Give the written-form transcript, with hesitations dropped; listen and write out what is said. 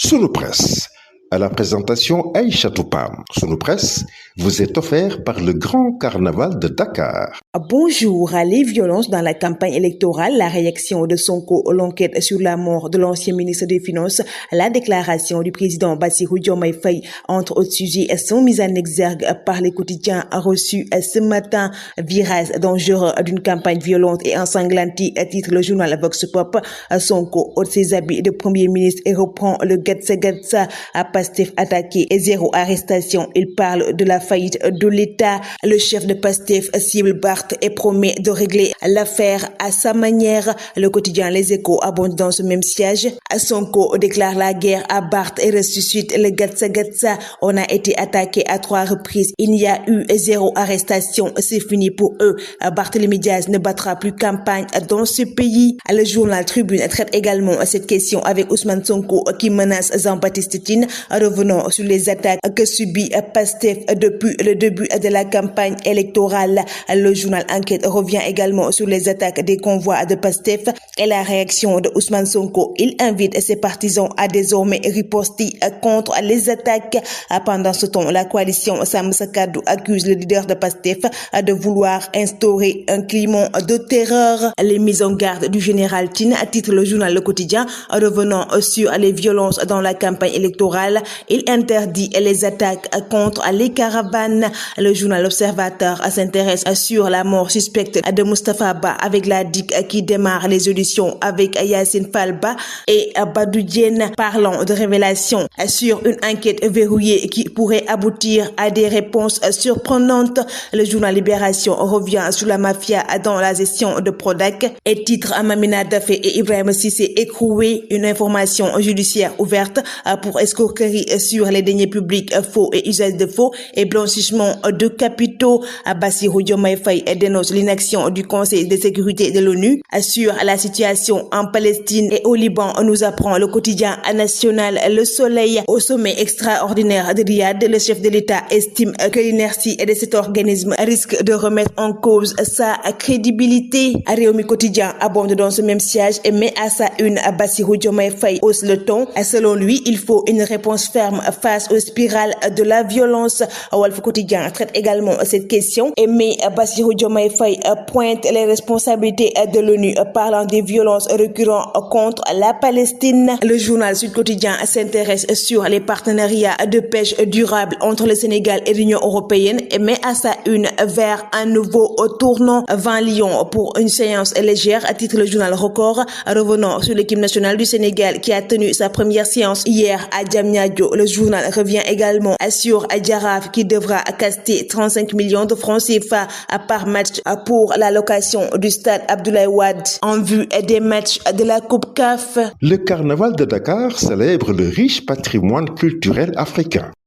Sunu Presse, à la présentation Aïcha Toupam. Sunu Presse vous est offert par le Grand Carnaval de Dakar. Bonjour. Les violences dans la campagne électorale, la réaction de Sonko, l'enquête sur la mort de l'ancien ministre des Finances, la déclaration du président Bassirou Diomaye Faye, entre autres sujets, sont mises en exergue par les quotidiens reçus ce matin. Virage dangereux d'une campagne violente et ensanglantée, titre le journal Vox Pop. Sonko ôte ses habits de premier ministre et reprend le Gatsa à Pastef attaqué et zéro arrestation. Il parle de la faillite de l'État. Le chef de Pastef cible Barth et promet de régler l'affaire à sa manière. Le quotidien Les Échos abonde dans ce même siège. Sonko déclare la guerre à Barth et ressuscite le Gatsa. On a été attaqué à 3 reprises. Il n'y a eu zéro arrestation. C'est fini pour eux. Barthélémy Diaz ne battra plus campagne dans ce pays. Le journal Tribune traite également cette question avec Ousmane Sonko qui menace Jean-Baptiste Tine. Revenons sur les attaques que subit Pastef depuis le début de la campagne électorale. Le journal Enquête revient également sur les attaques des convois de Pastef et la réaction de Ousmane Sonko. Il invite ses partisans à désormais riposter contre les attaques. Pendant ce temps, la coalition Sam Sa Kaddu accuse le leader de Pastef de vouloir instaurer un climat de terreur. Les mises en garde du général Tine, titre le journal Le Quotidien. Revenant sur les violences dans la campagne électorale, il interdit les attaques contre les caravanes. Le journal L'Observateur s'intéresse sur la mort suspecte de Moustapha Ba avec la DIC qui démarre les auditions avec Yacine Falba et Badou Diène, parlant de révélations sur une enquête verrouillée qui pourrait aboutir à des réponses surprenantes. Le journal Libération revient sur la mafia dans la gestion de Prodac et titre Mamina Dafé et Ibrahim Cissé écroué, une information judiciaire ouverte pour escroquerie sur les deniers publics, faux et usage de faux et blanchissement de capitaux. Bassirou Diomaye Faye dénonce l'inaction du Conseil de sécurité de l'ONU sur la situation en Palestine et au Liban, nous apprend le quotidien national Le Soleil. Au sommet extraordinaire de Riyad, le chef de l'État estime que l'inertie de cet organisme risque de remettre en cause sa crédibilité. Réumi Quotidien abonde dans ce même siège et met à sa une Bassirou Diomaye Faye hausse le ton. Selon lui, il faut une réponse ferme face aux spirales de la violence. Walf Quotidien traite également cette question et met Bassirou Diomaye Faye pointe les responsabilités de l'ONU parlant des violences récurrentes contre la Palestine. Le journal Sud Quotidien s'intéresse sur les partenariats de pêche durable entre le Sénégal et l'Union européenne et met à sa une vers un nouveau tournant. 20 lions pour une séance légère, titre le journal Record. Revenons sur l'équipe nationale du Sénégal qui a tenu sa première séance hier à Diamniadio. Le journal revient également sur Jaraaf qui devra caster 35 millions de francs CFA par match pour la location du stade Abdoulaye Wade en vue des matchs de la Coupe CAF. Le Carnaval de Dakar célèbre le riche patrimoine culturel africain.